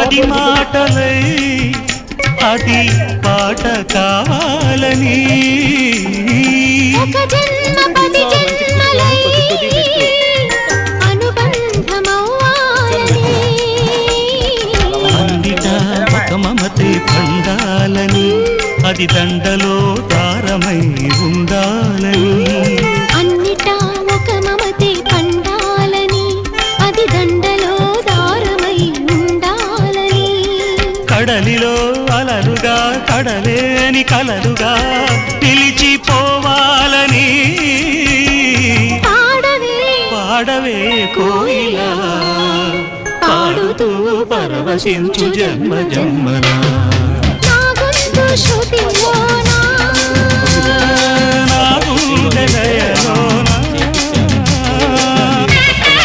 పది మాటలై అది పాట కావాలని ఒక జన్మ పది జన్మలై అనుబంధమవ్వాలని అన్నిటా ఒక మమతే పండాలని అది దండలో దారమై ఉండాలని అన్నిటా ఒక మమతే పండాలని అది దండలో దారమై ఉండాలని కడలిలో అలలుగా కడలేని కలలుగా నిలిచిపోవాలని పాడవే కోయిలా పాడుతూ పరవశించు జన్మ జన్మలా నా గొంతు శృతిలోనా నా గుండె లయ